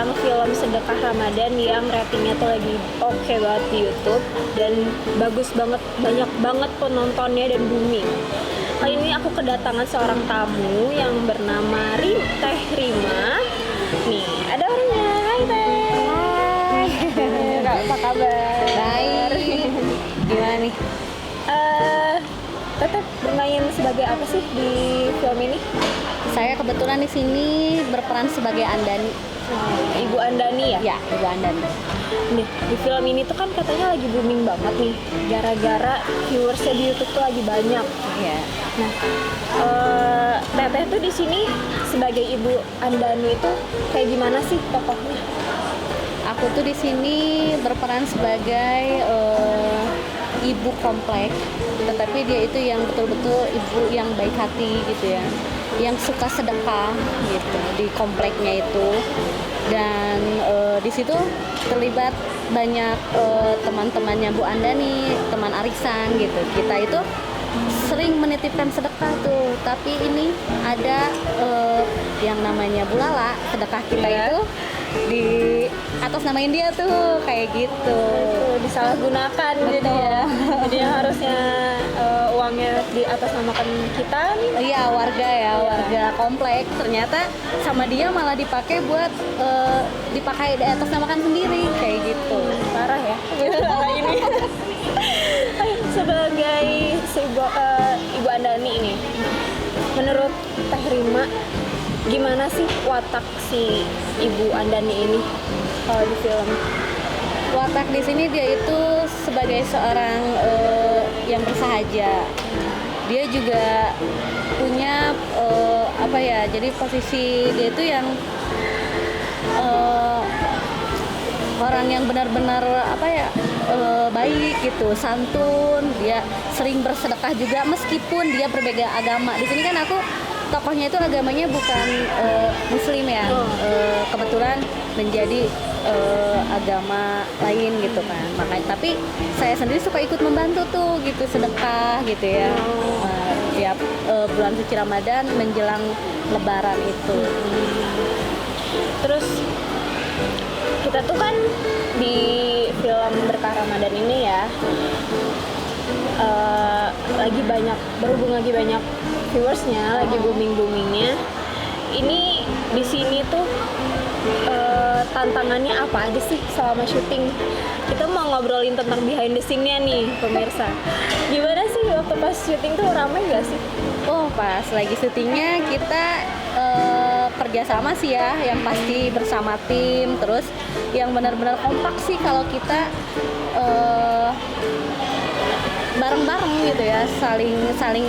tentang film sedekah Ramadan yang ratingnya tuh lagi oke banget di YouTube dan bagus banget, banyak banget penontonnya dan booming. Kali ini aku kedatangan seorang tamu yang bernama Teh Rima. Nih, ada orangnya. Hai Teh. Hai. Apa kabar? Baik. Gimana nih? Teteh bermain sebagai apa sih di film ini? Saya kebetulan di sini berperan sebagai Andani. Ibu Andani ya? Ya, Ibu Andani. Nih, di film ini tuh kan katanya lagi booming banget nih, gara-gara viewersnya di YouTube tuh lagi banyak. Iya. Nah, Teteh tuh di sini sebagai Ibu Andani itu kayak gimana sih tokohnya? Aku tuh di sini berperan sebagai ibu komplek, tetapi dia itu yang betul-betul ibu yang baik hati gitu ya, yang suka sedekah gitu di kompleknya itu. Dan di situ terlibat banyak teman-temannya Bu Andani, teman arisan gitu. Kita itu sering menitipkan sedekah tuh, tapi ini ada yang namanya Bu Lala, sedekah kita itu di atas namain dia tuh kayak gitu. Disalahgunakan jadi ya. Jadi yang harusnya uangnya di atas namakan kita nih. Iya, warga komplek, ternyata sama dia malah dipakai buat dipakai di atas namakan sendiri kayak gitu. Parah ya. Ini. Sebagai Ibu Andani ini, menurut Teh Rima, gimana sih watak si Ibu Andani ini kalau di film? Watak di sini dia itu sebagai seorang yang bersahaja. Dia juga punya apa ya? Jadi posisi dia itu yang orang yang benar-benar apa ya? Baik gitu, santun. Dia sering bersedekah juga meskipun dia berbeda agama. Di sini kan aku tokohnya itu agamanya bukan Muslim ya, kebetulan menjadi agama lain gitu kan. Makanya tapi saya sendiri suka ikut membantu tuh gitu, sedekah gitu ya. Tiap bulan suci Ramadan menjelang Lebaran itu. Terus kita tuh kan di film Berkah Ramadan ini ya, berhubung lagi banyak viewersnya, lagi boomingnya. Ini di sini tuh tantangannya apa aja sih selama syuting? Kita mau ngobrolin tentang behind the scene-nya nih pemirsa. Gimana sih waktu pas syuting tuh ramai gak sih? Oh, pas lagi syutingnya kita kerjasama sih ya, yang pasti bersama tim. Terus yang benar-benar kompak sih kalau kita bareng-bareng gitu ya, saling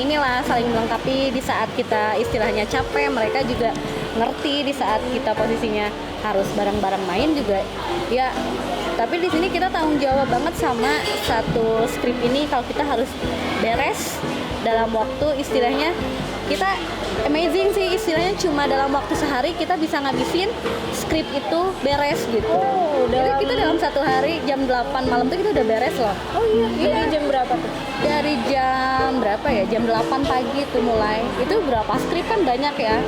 melengkapi. Di saat kita istilahnya capek, mereka juga ngerti di saat kita posisinya harus bareng-bareng main juga ya. Tapi di sini kita tanggung jawab banget sama satu skrip ini, kalau kita harus beres dalam waktu, istilahnya kita amazing sih, istilahnya cuma dalam waktu sehari kita bisa ngabisin skrip itu beres gitu. Jadi kita dalam satu hari jam 8 malam tuh kita udah beres loh. Oh iya, dari jam berapa tuh? Dari jam berapa ya? Jam 8 pagi tuh mulai. Itu berapa skrip kan banyak ya.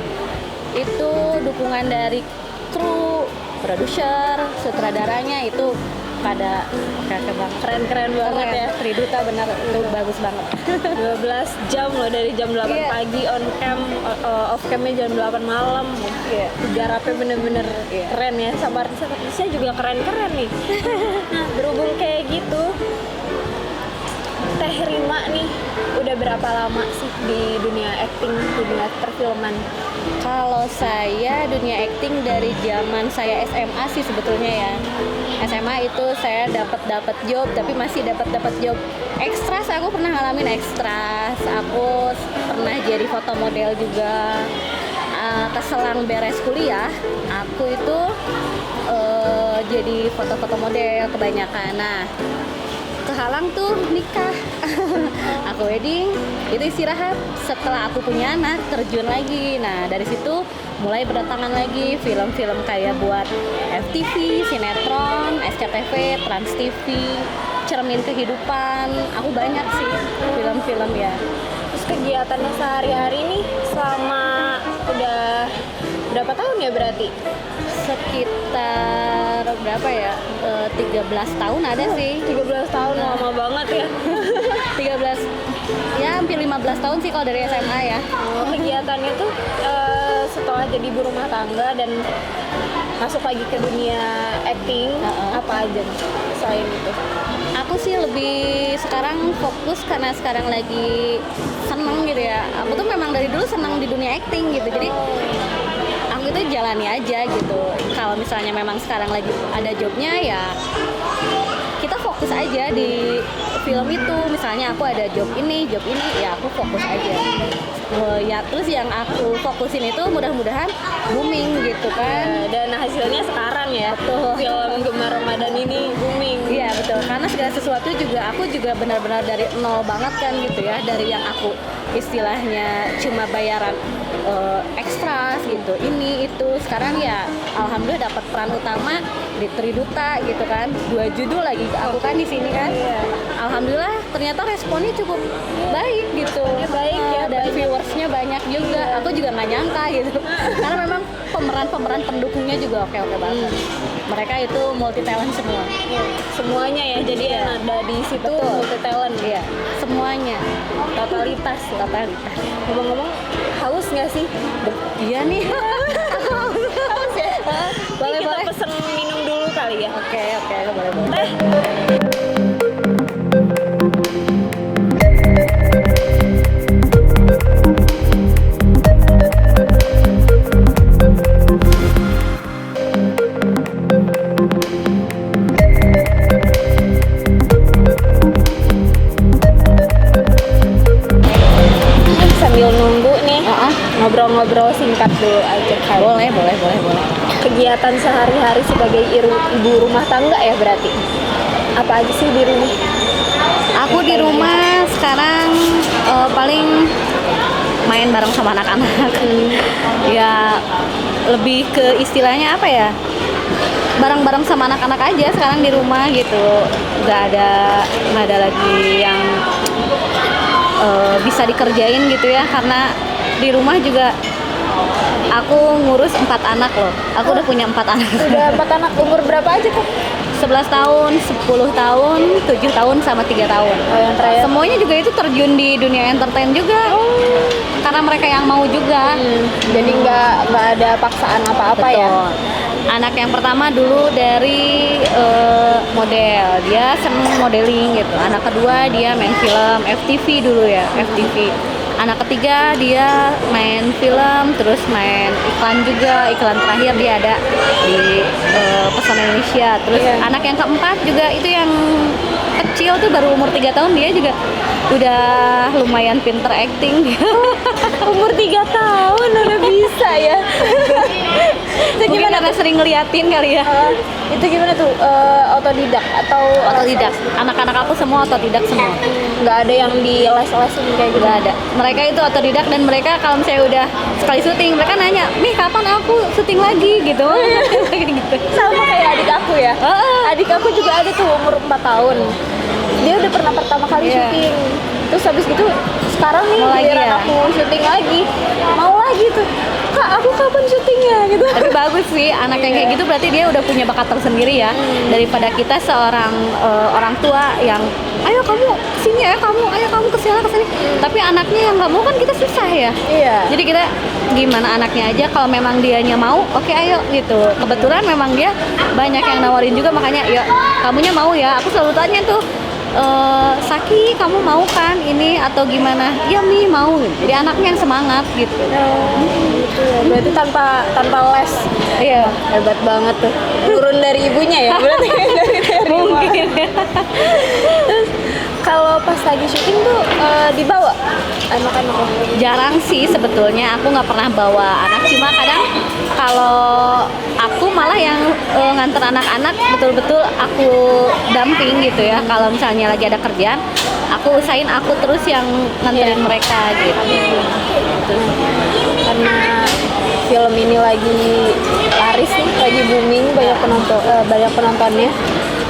Itu dukungan dari kru, produser, sutradaranya itu pada keren banget ya. Triduta benar, itu bagus banget. 12 jam loh, dari jam 8 pagi on cam, off camnya jam 8 malam. Garapnya bener-bener keren ya, sama artis-artisnya juga keren-keren nih. Nah, berhubung kayak gitu, Teh Rima nih udah berapa lama sih di dunia acting, dunia perfilman? Kalau saya dunia acting dari zaman saya SMA sih sebetulnya ya. SMA itu saya dapat job, tapi masih dapat job ekstras. Aku pernah ngalamin ekstras. Aku pernah jadi foto model juga. Keselang beres kuliah, aku itu jadi foto-foto model kebanyakan. Nah, kehalang tuh nikah. Aku wedding, itu istirahat. Setelah aku punya anak, terjun lagi. Nah, dari situ mulai berdatangan lagi film-film kayak buat FTV, sinetron, SCTV, Trans TV, Cermin Kehidupan. Aku banyak sih film-film ya. Terus kegiatannya sehari-hari nih selama udah berapa tahun ya berarti? sekitar berapa ya? 13 tahun ada sih. 13 tahun lama banget ya. 13 ya hampir 15 tahun sih kalau dari SMA ya. Kegiatannya tuh setelah jadi ibu rumah tangga dan masuk lagi ke dunia acting, apa aja nih selain itu? Aku sih lebih sekarang fokus karena sekarang lagi seneng gitu ya. Aku tuh memang dari dulu seneng di dunia acting gitu. Jadi aku itu jalani aja gitu. Kalau misalnya memang sekarang lagi ada jobnya ya kita fokus aja di film itu. Misalnya aku ada job ini ya aku fokus aja. Ya terus yang aku fokusin itu mudah-mudahan booming gitu kan. Dan hasilnya sekarang ya. Betul. Film Gemar Ramadan ini booming. Iya betul, karena segala sesuatu juga aku juga benar-benar dari nol banget kan gitu ya. Dari yang aku istilahnya cuma bayaran ekstra gitu, ini itu, sekarang ya alhamdulillah dapat peran utama di Triduta gitu kan, 2 judul lagi aku kan di sini kan. Alhamdulillah ternyata responnya cukup baik gitu. Baik ya, dan viewersnya banyak juga. Aku juga nggak nyangka gitu. Karena memang pemeran pendukungnya juga oke banget. Mereka itu multi talent semua. Semuanya ya, jadi yang ada di situ Betul. multi talent. Iya, semuanya. Totalitas. Ngomong-ngomong, haus nggak sih? Iya nih. Haus ya? Boleh, Kita boleh. pesen minum dulu kali ya. Oke, boleh. Teh. Sambil nunggu nih, ngobrol-ngobrol singkat dulu aja kali. Boleh. Kegiatan sehari-hari sebagai ibu rumah tangga ya berarti? Apa aja sih di rumah? Aku di rumah sekarang paling main bareng sama anak-anak. Ya lebih ke istilahnya apa ya? Bareng-bareng sama anak-anak aja sekarang di rumah gitu. Nggak ada lagi yang bisa dikerjain gitu ya, karena di rumah juga aku ngurus 4 anak loh. Aku udah punya 4 anak. Udah 4 anak, umur berapa aja tuh? 11 tahun, 10 tahun, 7 tahun, sama 3 tahun. Oh, yang terakhir. Semuanya juga itu terjun di dunia entertain juga. Karena mereka yang mau juga. Jadi nggak ada paksaan apa-apa ya? Betul. Anak yang pertama dulu dari model, dia seneng modeling gitu. Anak kedua dia main film, FTV dulu ya, FTV. Anak ketiga dia main film, terus main iklan juga. Iklan terakhir dia ada di Pesona Indonesia. Terus anak yang keempat juga itu yang kecil tuh baru umur 3 tahun, dia juga udah lumayan pinter acting. Umur 3 tahun udah bisa ya? Itu Mungkin gimana karena sering ngeliatin kali ya. Itu gimana tuh? Otodidak atau Otodidak. Anak-anak aku semua otodidak semua. nggak ada yang di les-lesin kayak gitu? Nggak ada. Mereka itu otodidak, dan mereka kalau misalnya udah sekali syuting, mereka nanya, "Mih, kapan aku syuting lagi?" gitu. Gitu. Sama kayak adik aku ya. Adik aku juga ada tuh umur 4 tahun. Dia udah pernah pertama kali Iya. syuting. Terus habis gitu sekarang nih Mau lagi giliran ya? aku syuting lagi. Mau lagi tuh. Kak, aku kapan syutingnya gitu. Tapi bagus sih, anak yang kayak gitu berarti dia udah punya bakat tersendiri ya. Daripada kita seorang orang tua yang, ayo kamu kesini, ayo kamu kesini. Tapi anaknya yang nggak mau kan kita susah ya. Iya. Jadi kita gimana anaknya aja, kalau memang dianya mau, oke ayo gitu. Kebetulan memang dia banyak yang nawarin juga, makanya ya kamunya mau ya. Aku selalu tanya tuh, Saki kamu mau kan ini atau gimana? Iya Mi mau. Jadi anaknya yang semangat gitu. Gitu ya. Berarti tanpa les. Iya. Hebat banget tuh. Turun dari ibunya ya berarti dari Mungkin. Terus kalau pas lagi syuting tuh dibawa anak-anak? Jarang sih sebetulnya, aku nggak pernah bawa anak. Cuma kadang kalau aku malah yang nganter anak-anak betul-betul aku damping gitu ya. Kalau misalnya lagi ada kerjaan, aku usahain aku terus yang nganterin mereka gitu. Karena film ini lagi laris nih, lagi booming, banyak penontonnya.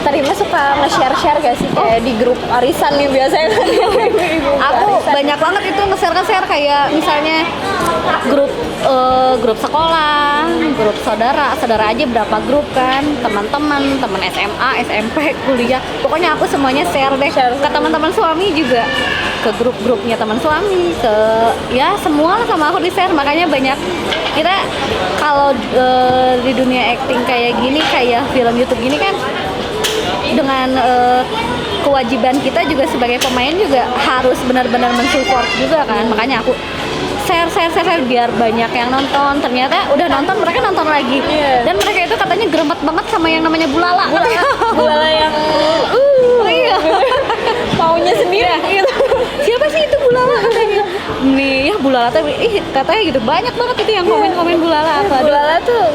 Tarima suka nge-share gak sih kayak di grup arisan nih biasanya kan ibu-ibu Aku arisan. banyak banget itu nge-share kayak misalnya grup grup sekolah, grup saudara aja berapa grup kan, teman-teman, teman SMA, SMP, kuliah. Pokoknya aku semuanya share deh. Share Ke teman-teman suami juga, ke grup-grupnya teman suami, ke ya semua lah sama aku di-share. Makanya banyak kita kalau di dunia acting kayak gini, kayak film YouTube gini kan dengan kewajiban kita juga sebagai pemain juga harus benar-benar mensupport juga kan. Makanya aku share biar banyak yang nonton. Ternyata udah nonton, mereka nonton lagi. Iya. Dan mereka itu katanya geremet banget sama yang namanya Bulala. Bulala yang Iya. maunya sendiri gitu. Siapa sih itu Bulala katanya? Nih ya Bulala tuh katanya gitu. Banyak banget itu yang komen-komen Bulala apa. Bulala tuh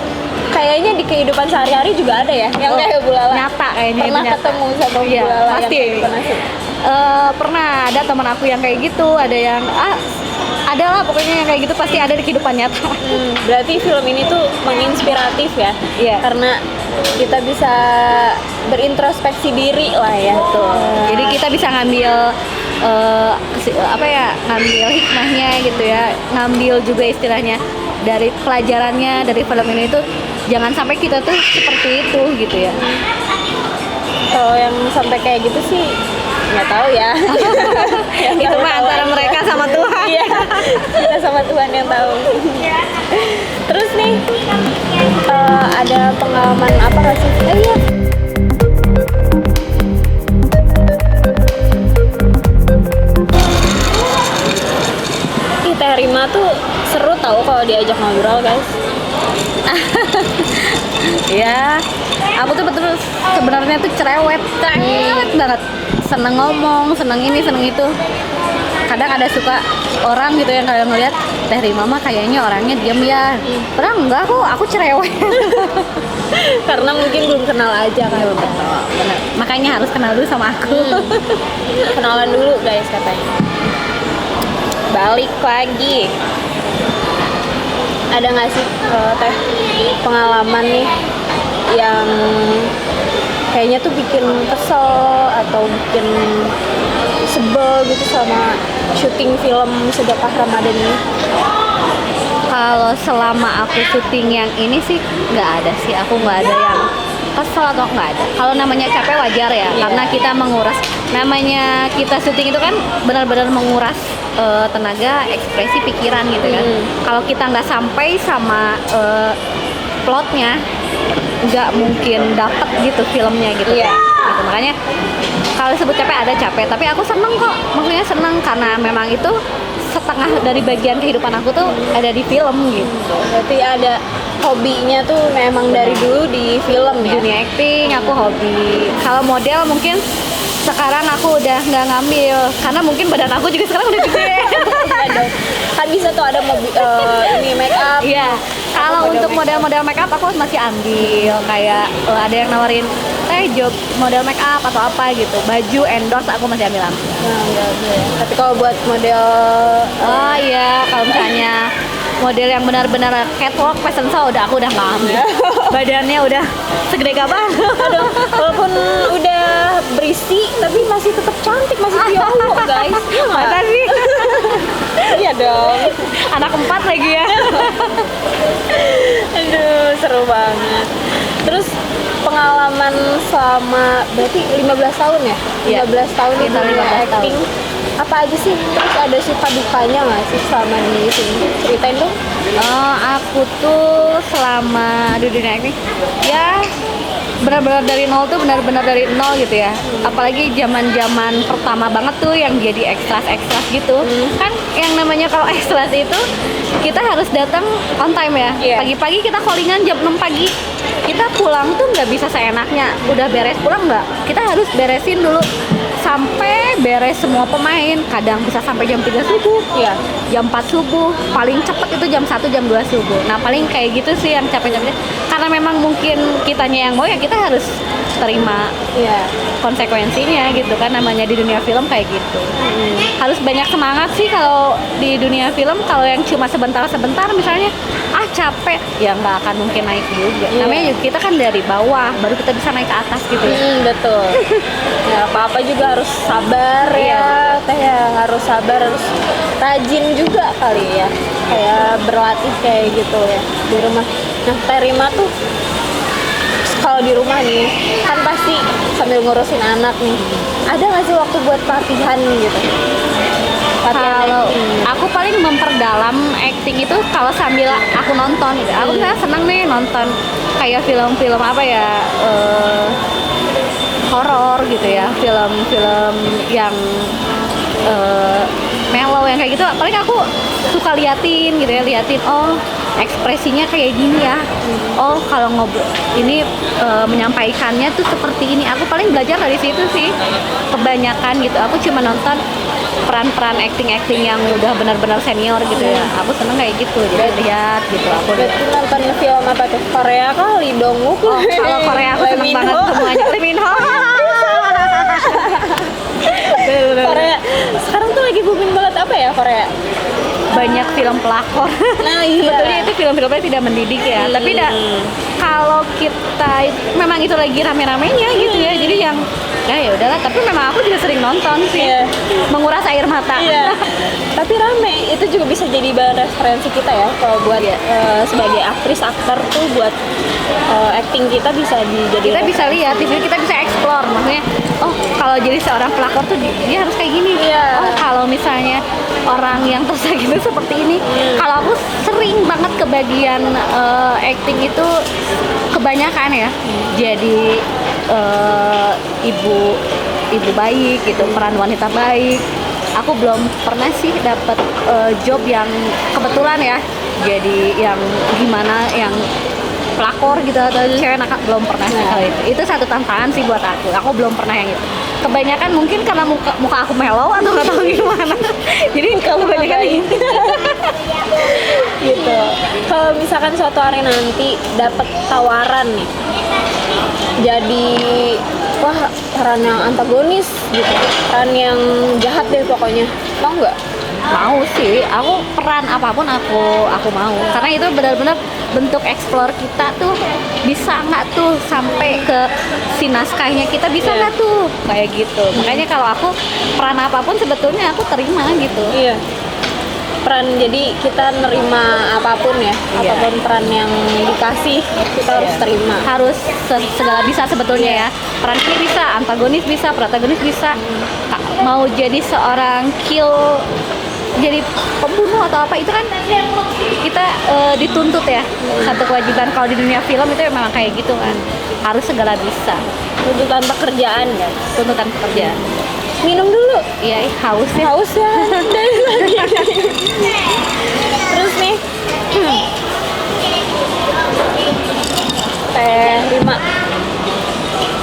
kayaknya di kehidupan sehari-hari juga ada ya yang kayak Bulala. Nyata kayaknya Pernah itu nyata. ketemu sama Iya, Bulala yang pasti. kehidupan asli? Pernah ada teman aku yang kayak gitu, ada yang ada lah pokoknya yang kayak gitu pasti ada di kehidupan nyata. Berarti film ini tuh menginspiratif ya? Iya. Karena kita bisa berintrospeksi diri lah ya. Betul. Jadi kita bisa ngambil ngambil hikmahnya gitu ya, ngambil juga istilahnya dari pelajarannya dari film ini tuh jangan sampai kita tuh seperti itu gitu ya. Kalau yang sampai kayak gitu sih nggak tahu ya. Yang Itu tahu mah antara aja. mereka sama Tuhan. Iya, kita sama Tuhan yang tahu. Terus nih ada pengalaman apa nggak sih? Iya. Ih, Teh Rima tuh seru tahu kalau diajak ngobrol guys. Ya, aku tuh betul sebenarnya tuh cerewet banget. Seneng ngomong, seneng ini, seneng itu. Kadang ada suka orang gitu yang kayak ngeliat Teh Rima mah kayaknya orangnya diem ya. Padahal enggak kok, aku cerewet. Karena mungkin belum kenal aja kan. Bener. Makanya harus kenal dulu sama aku. Kenalan dulu guys katanya. Balik lagi. Ada nggak sih Teh pengalaman nih yang kayaknya tuh bikin kesel atau bikin sebel gitu sama syuting film Sedekah Ramadan ini? Kalau selama aku syuting yang ini sih nggak ada sih, aku nggak ada yang kesel atau nggak ada. Kalau namanya capek wajar ya, Iya. karena kita menguras. Namanya kita syuting itu kan benar-benar menguras tenaga, ekspresi, pikiran gitu kan. Kalau kita nggak sampai sama plotnya, nggak mungkin dapet gitu filmnya gitu. Iya. Gitu. Makanya kalau sebut capek ada capek, tapi aku seneng kok. Maksudnya seneng karena memang itu setengah dari bagian kehidupan aku tuh ada di film gitu. Berarti ada hobinya tuh memang dari dulu di film ya? Dunia acting aku hobi. Kalau model mungkin sekarang aku udah nggak ngambil karena mungkin badan aku juga sekarang udah gede. Iya dong. Kan bisa tuh ada ini make up. Iya. Kalau model untuk model-model make up aku masih ambil kayak ada yang nawarin job model make up atau apa gitu. Baju endorse aku masih ambil. Nah, enggak, ya. Tapi kalau buat model Oh iya, kalau misalnya model yang benar-benar catwalk fashion show aku udah nggak ambil. Badannya udah segede kapan. aduh, walaupun udah berisi tapi masih tetap cantik, masih piolo guys. Iya nggak? Masa sih? Iya dong. Anak 4 lagi ya. Aduh, seru banget. Terus pengalaman selama berarti 15 tahun ya? Iya. 15 tahun di Sekitar dunia 15 tahun. acting. Apa aja sih? Terus ada suka dukanya nggak sih selama di sini? Ceritain dong. Aku tuh selama di dunia acting ya benar-benar dari nol tuh benar-benar dari nol gitu ya. Apalagi zaman-zaman pertama banget tuh yang jadi ekstras gitu. Kan yang namanya kalau ekstras itu kita harus datang on time ya. Iya. Pagi-pagi kita callingan jam 6 pagi. Kita pulang tuh nggak bisa seenaknya. Udah beres pulang nggak? Kita harus beresin dulu sampai beres semua pemain. Kadang bisa sampai jam 3 subuh. Iya. Jam 4 subuh, paling cepet itu jam 1, jam 2 subuh. Nah paling kayak gitu sih yang capek-capek. Karena memang mungkin kitanya yang mau ya kita harus terima Iya. konsekuensinya gitu kan, namanya di dunia film kayak gitu. Harus banyak semangat sih kalau di dunia film. Kalau yang cuma sebentar-sebentar misalnya capek ya nggak akan mungkin naik juga. Namanya juga kita kan dari bawah baru kita bisa naik ke atas gitu ya. Betul. Ya apa-apa juga harus sabar ya, kayak harus sabar, harus rajin juga kali ya, kayak berlatih kayak gitu ya di rumah. Nah, Terima tuh kalau di rumah nih kan pasti sambil ngurusin anak nih, ada nggak sih waktu buat latihan gitu? Kalau aku paling memperdalam acting itu kalau sambil aku nonton gitu. Aku misalnya seneng nih nonton kayak film-film apa ya, horor gitu ya, film-film yang mellow yang kayak gitu. Paling aku suka liatin gitu ya, oh ekspresinya kayak gini ya, oh kalau ngobrol ini menyampaikannya tuh seperti ini. Aku paling belajar dari situ sih kebanyakan gitu. Aku cuma nonton peran-peran acting yang udah benar-benar senior gitu ya. Aku seneng kayak gitu, jadi lihat gitu. Aku berarti nonton film apa tuh? Korea kali dong. Kalau Korea aku seneng banget semuanya. Lee Min Ho. Korea sekarang tuh lagi booming banget apa ya Korea? Banyak film pelakor. Nah iya. Sebetulnya itu film-filmnya tidak mendidik ya. Tapi kalau kita memang itu lagi rame-ramenya gitu ya. Jadi yang ya udahlah. Tapi memang aku juga sering nonton sih. Menguras air mata. Iya. Tapi rame. Itu juga bisa jadi bahan referensi kita ya. Kalau buat sebagai aktris, aktor tuh buat acting kita bisa dijadikan. Kita bisa lihat di sini, kita bisa explore. Maksudnya, oh kalau jadi seorang pelakor tuh dia harus kayak gini. Oh kalau misalnya orang yang tersakiti seperti ini. Kalau aku sering banget kebagian acting itu kebanyakan ya. Jadi ibu baik gitu, peran wanita baik. Aku belum pernah sih dapat job yang kebetulan ya. Jadi yang gimana yang pelakor gitu atau cewek nakal, belum pernah sih kali itu. Itu satu tantangan sih buat aku. Aku belum pernah yang itu. Kebanyakan mungkin karena muka aku mellow atau nggak tahu gimana. Jadi kebanyakan gitu. Kalau misalkan suatu hari nanti dapat tawaran nih, jadi peran yang antagonis gitu, peran yang jahat deh pokoknya, mau nggak? Mau sih, aku peran apapun aku mau, karena itu benar-benar bentuk explore kita tuh. Bisa nggak tuh sampai ke si naskahnya kita, bisa nggak tuh kayak gitu. Makanya kalau aku peran apapun sebetulnya aku terima gitu. Iya, peran, jadi kita nerima apapun ya, apapun peran yang dikasih kita harus terima, harus segala bisa sebetulnya ya. Peran ini bisa, antagonis bisa, protagonis bisa. Mau jadi seorang jadi pembunuh atau apa, itu kan kita dituntut ya, satu kewajiban. Kalau di dunia film itu memang kayak gitu kan, harus segala bisa. tuntutan pekerjaan ya, Tuntutan pekerjaan. minum dulu. Iya, haus ya. Haus ya. Dari lagi. Terus nih, Teh Rima,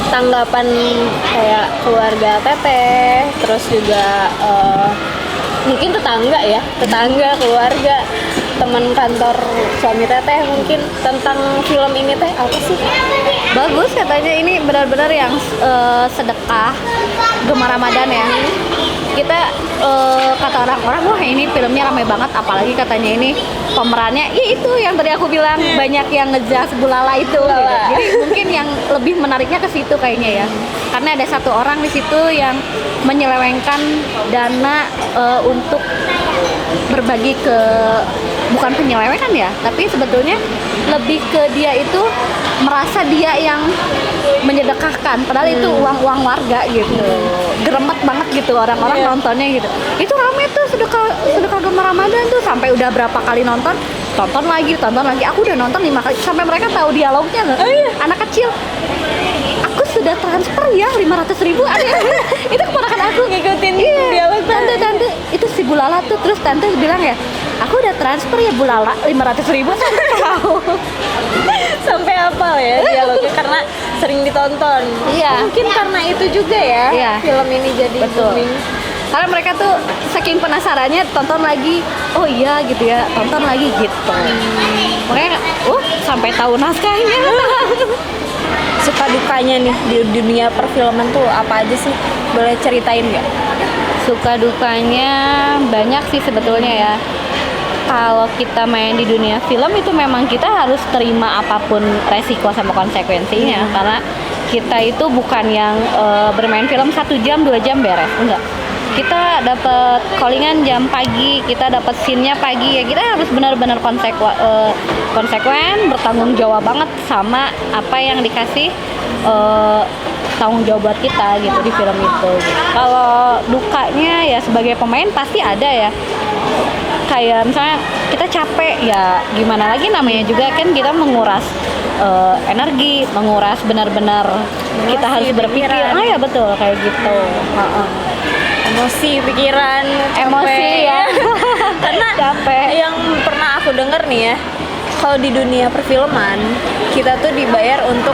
tanggapan kayak keluarga Teteh, terus juga mungkin tetangga, keluarga, teman kantor suami Teteh mungkin tentang film ini Teh apa sih? Bagus katanya, ini benar-benar yang sedekah Gemar Ramadan ya. Kita kata orang-orang, wah ini filmnya ramai banget, apalagi katanya ini pemerannya itu yang tadi aku bilang banyak yang ngejas Bulala itu gitu. Jadi mungkin yang lebih menariknya ke situ kayaknya ya, karena ada satu orang di situ yang menyelewengkan dana untuk berbagi ke, bukan penyelewengan ya, tapi sebetulnya lebih ke dia itu merasa dia yang menyedekahkan, padahal itu uang warga gitu. Geremet banget gitu orang-orang nontonnya gitu. Itu rame tuh sedekah Gemar Ramadan tuh, sampai udah berapa kali nonton lagi. Aku udah nonton 5 kali sampai mereka tahu dialognya. Anak kecil, aku sudah transfer ya 500.000. Itu keponakan aku ngikutin dialog tante itu si Bulala tuh. Terus tante bilang ya, aku udah transfer ya Bulala 500.000. Tante tahu. Sampai hafal ya dialognya karena sering ditonton. Mungkin karena itu juga ya, film ini jadi booming. Karena mereka tuh saking penasarannya tonton lagi, oh iya gitu ya, tonton lagi gitu. Makanya sampai tahu naskahnya. Suka dukanya nih di dunia perfilman tuh apa aja sih? Boleh ceritain nggak? Suka dukanya banyak sih sebetulnya ya. kalau kita main di dunia film itu memang kita harus terima apapun resiko sama konsekuensinya, karena kita itu bukan yang bermain film 1 jam 2 jam beres, enggak. Kita dapat callingan jam pagi, kita dapat scene-nya pagi, ya kita harus benar-benar konsekuen, bertanggung jawab banget sama apa yang dikasih tanggung jawab buat kita gitu di film itu. Kalau dukanya ya sebagai pemain pasti ada ya. Kayak misalnya kita capek ya, gimana lagi, namanya juga kan kita menguras energi, menguras benar-benar kita harus berpikir. pikiran. Ya betul kayak gitu. Emosi, pikiran, Emosi capek. ya. Karena Capek. yang pernah aku denger nih ya, kalau di dunia perfilman kita tuh dibayar untuk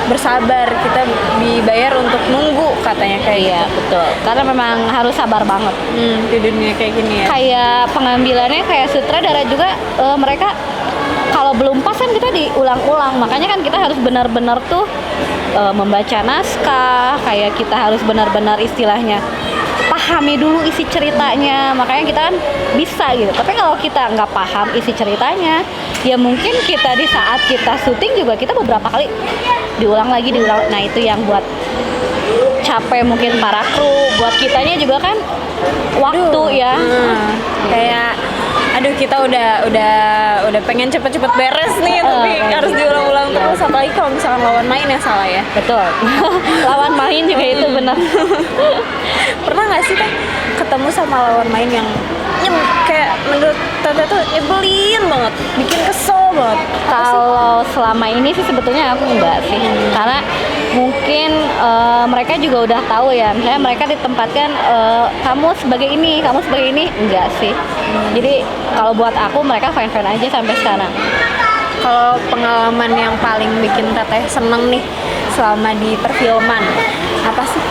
bersabar, kita dibayar untuk nunggu katanya kayak Iya gitu. betul. Karena memang harus sabar banget. Di dunia kayak gini ya. Kayak pengambilannya kayak sutradara juga, mereka kalau belum pas kan kita diulang-ulang, makanya kan kita harus benar-benar tuh membaca naskah, kayak kita harus benar-benar istilahnya pahami dulu isi ceritanya, makanya kita kan bisa gitu. Tapi kalau kita nggak paham isi ceritanya, ya mungkin kita di saat kita syuting juga kita beberapa kali diulang lagi. Nah itu yang buat capek mungkin para kru, buat kitanya juga kan waktu ya. Kayak aduh, kita udah pengen cepet-cepet beres nih, tapi kayak harus gitu. diulang-ulang terus, apalagi kalau misalkan lawan main yang salah ya. Betul. Lawan main juga itu benar. Pernah nggak sih Teh ketemu sama lawan main yang kayak menurut Tete tuh nyebelin banget, bikin kesel banget? Kalau selama ini sih sebetulnya aku enggak sih, karena mungkin mereka juga udah tahu ya, misalnya mereka ditempatkan kamu sebagai ini, enggak sih. Jadi kalau buat aku mereka fine-fine aja sampai sekarang. Kalau pengalaman yang paling bikin Teteh seneng nih selama di perfilman apa sih?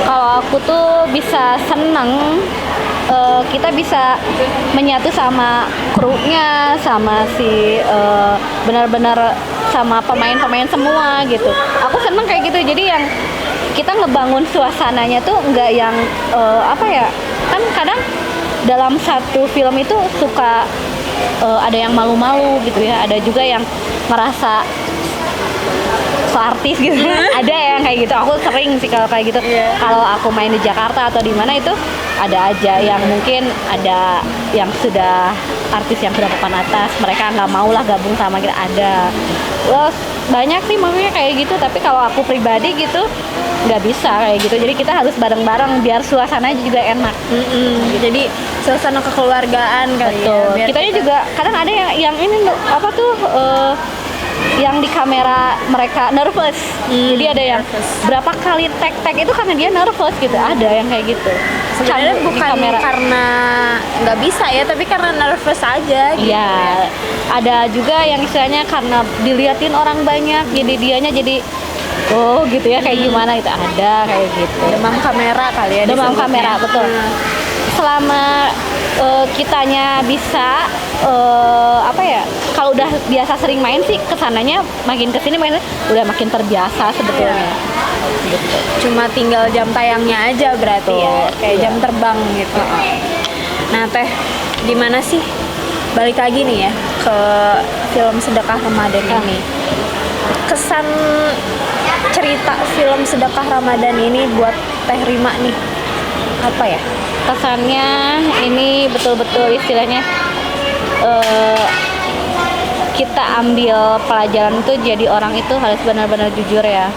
Kalau aku tuh bisa seneng, kita bisa menyatu sama krunya, sama si benar-benar sama pemain-pemain semua gitu. Aku seneng kayak gitu. Jadi yang kita ngebangun suasananya tuh nggak yang apa ya? Kan kadang dalam satu film itu suka ada yang malu-malu gitu ya. Ada juga yang merasa so artis gitu. Ada yang kayak gitu. Aku sering sih kalau kayak gitu. Kalau aku main di Jakarta atau di mana itu ada aja yang mungkin ada yang sudah artis yang sudah papan atas, mereka nggak mau lah gabung sama kita, ada. Terus banyak sih makanya kayak gitu. Tapi kalau aku pribadi gitu nggak bisa kayak gitu. Jadi kita harus bareng-bareng biar suasananya juga enak. Jadi suasana kekeluargaan kali ya. Betul. Biar Kitanya juga kadang ada yang ini apa tuh yang di kamera mereka nervous. Jadi ada yang nervous. berapa kali tag itu karena dia nervous gitu. Ada yang kayak gitu. Sebenarnya Di bukan kamera. karena nggak bisa ya, tapi karena nervous aja gitu. Iya, ada juga yang istilahnya karena diliatin orang banyak, jadi dianya jadi oh gitu ya, kayak gimana itu, ada kayak gitu. Demam kamera kali ya. Demam disebutnya. kamera, betul. Selama kitanya bisa apa ya, kalau udah biasa sering main sih kesananya makin kesini udah makin terbiasa sebetulnya. Gitu. Cuma tinggal jam tayangnya aja berarti ya, Betul, kayak iya. jam terbang gitu. Nah Teh, gimana sih, balik lagi nih ya ke film Sedekah Ramadan ini, kesan cerita film Sedekah Ramadan ini buat Teh Rima nih apa ya? Kesannya ini betul-betul istilahnya kita ambil pelajaran itu, jadi orang itu harus benar-benar jujur ya.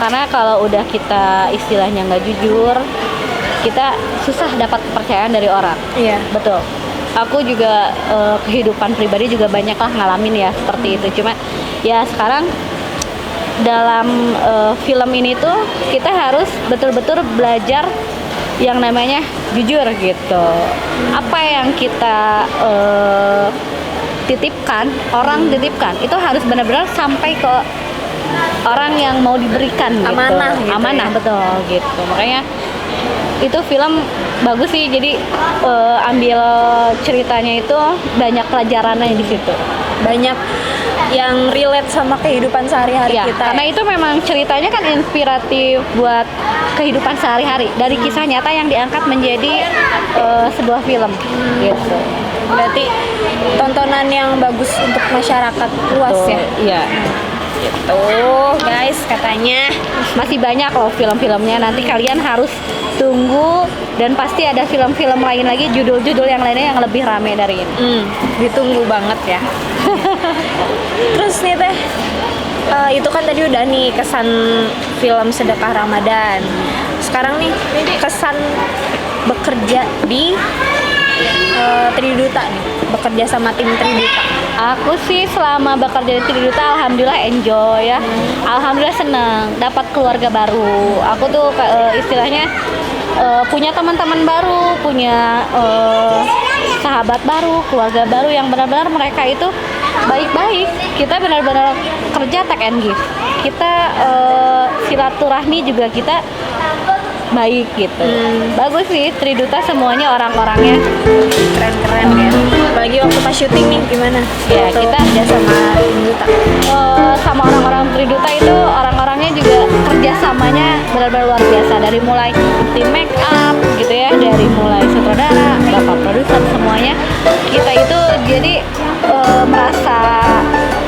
Karena kalau udah kita istilahnya nggak jujur, kita susah dapat kepercayaan dari orang. Iya. Betul. Aku juga kehidupan pribadi juga banyak lah ngalamin ya seperti itu. Cuma ya sekarang dalam film ini tuh kita harus betul-betul belajar yang namanya jujur gitu. Apa yang kita titipkan, orang titipkan itu harus benar-benar sampai ke orang yang mau diberikan gitu. Amanah gitu Amanah, ya. betul gitu. Makanya itu film bagus sih. Jadi ambil ceritanya itu banyak pelajarannya di situ. Banyak yang relate sama kehidupan sehari-hari Ya, kita. karena itu memang ceritanya kan inspiratif buat kehidupan sehari-hari dari kisah nyata yang diangkat menjadi sebuah film gitu. Berarti tontonan yang bagus untuk masyarakat luas ya. Iya. Gitu guys katanya. Masih banyak loh film-filmnya, nanti kalian harus tunggu, dan pasti ada film-film lain lagi, judul-judul yang lainnya yang lebih rame dari ini. Ditunggu banget ya. Terus nih teh, itu kan tadi udah nih kesan film Sedekah Ramadan. Sekarang nih kesan bekerja di Triduta nih, bekerja sama tim Triduta. Aku sih selama bekerja di Triduta alhamdulillah enjoy ya. Alhamdulillah senang dapat keluarga baru. Aku tuh istilahnya punya teman-teman baru, punya sahabat baru, keluarga baru yang benar-benar mereka itu baik-baik. Kita benar-benar kerja take and give. Kita silaturahmi juga kita baik gitu. Bagus sih Triduta, semuanya orang-orangnya Keren-keren ya. Apalagi waktu pas syuting nih gimana? Ya, Waktu kita kerja sama Triduta. sama orang-orang Triduta itu orang-orangnya juga kerjasamanya benar-benar luar biasa, dari mulai tim make up gitu ya, dari mulai sutradara, bapak produser, semuanya kita itu jadi merasa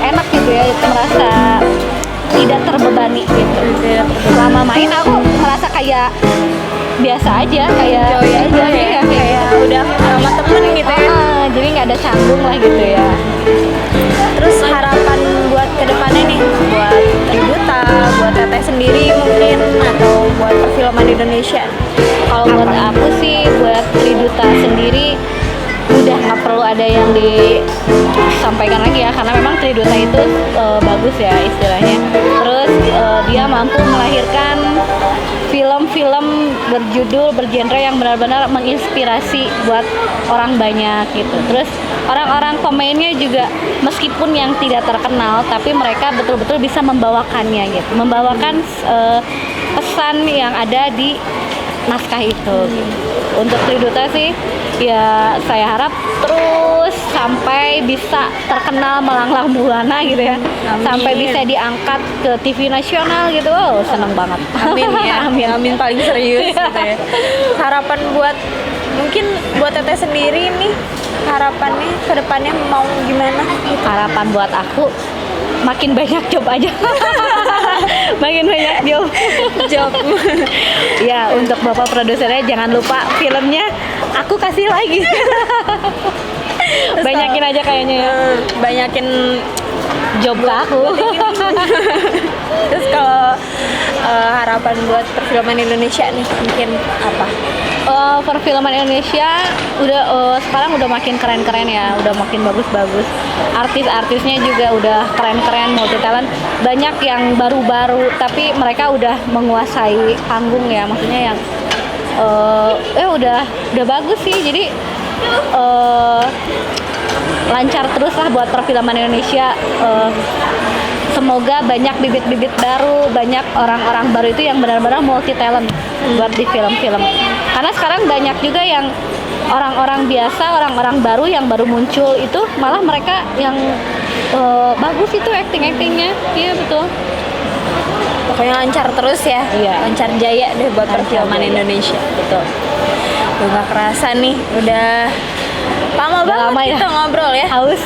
enak gitu ya, merasa tidak terbebani gitu. Selama main aku merasa kayak biasa aja, kayak Joy aja ya, kayak udah sama temen gitu ya. jadi nggak ada canggung lah gitu ya. Terus harapan buat kedepannya nih, buat Triduta, buat Teteh sendiri mungkin, atau buat perfilman Indonesia. Kalau buat aku sih, buat Triduta sendiri udah nggak perlu ada yang disampaikan lagi ya, karena memang Triduta itu bagus ya istilahnya. Terus dia mampu melahirkan film-film bergenre yang benar-benar menginspirasi buat orang banyak gitu. Terus orang-orang pemainnya juga meskipun yang tidak terkenal, tapi mereka betul-betul bisa membawakannya gitu, membawakan pesan yang ada di naskah itu gitu. Untuk Triduta sih ya saya harap terus sampai bisa terkenal melanglang buana gitu ya. Amin. Sampai bisa diangkat ke TV nasional gitu. Oh, seneng banget. Amin ya, amin paling serius gitu ya. Harapan buat, mungkin buat Teteh sendiri nih, harapannya kedepannya mau gimana gitu? Harapan buat aku makin banyak job aja. Makin banyak job. Ya, untuk bapak produsernya jangan lupa filmnya aku kasih lagi. Banyakin aja kayaknya ya. Banyakin Job ke aku. Terus kalau harapan buat perfilman Indonesia nih mungkin apa? Perfilman Indonesia udah sekarang udah makin keren-keren ya, udah makin bagus-bagus. Artis-artisnya juga udah keren-keren, multi talent. Banyak yang baru-baru, tapi mereka udah menguasai panggung ya. Maksudnya yang udah bagus sih. Jadi lancar terus lah buat perfilman Indonesia. Semoga banyak bibit-bibit baru, banyak orang-orang baru itu yang benar-benar multi talent buat di film-film. Karena sekarang banyak juga yang orang-orang biasa, orang-orang baru yang baru muncul itu malah mereka yang bagus itu acting-actingnya. Iya betul. Pokoknya lancar terus ya. Iya. Lancar jaya deh buat Lancar perfilman jaya. Indonesia. Betul. Udah gak kerasa nih, udah lama Udah banget lama ya. kita ngobrol ya. Haus.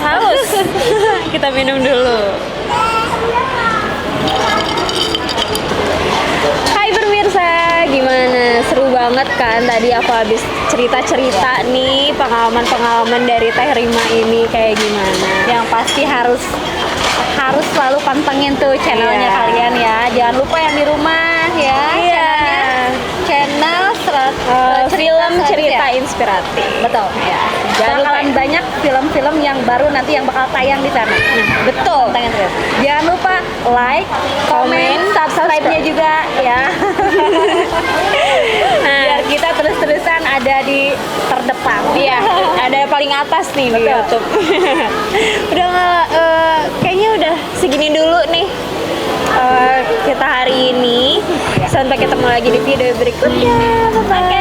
Kita minum dulu. Hai pemirsa, gimana? Seru banget kan tadi aku habis cerita-cerita nih pengalaman-pengalaman dari Teh Rima ini kayak gimana. Yang pasti harus selalu pantengin tuh channelnya Iya. kalian ya. Jangan lupa yang di rumah ya. Iya. Channel Film cerita ya? inspiratif. Betul ya. Jangan lupa Bakalan ya. banyak film-film yang baru nanti yang bakal tayang di sana. Betul. Pantengin terus. Jangan lupa like, Komen, comment, subscribe-nya juga ya. Nah. Biar kita terus-terusan ada di terdepan. Iya, ada paling atas nih di Betul. YouTube. Udah nggak, kayaknya udah segini dulu nih kita hari ini. Sampai ketemu lagi di video berikutnya. Bye-bye.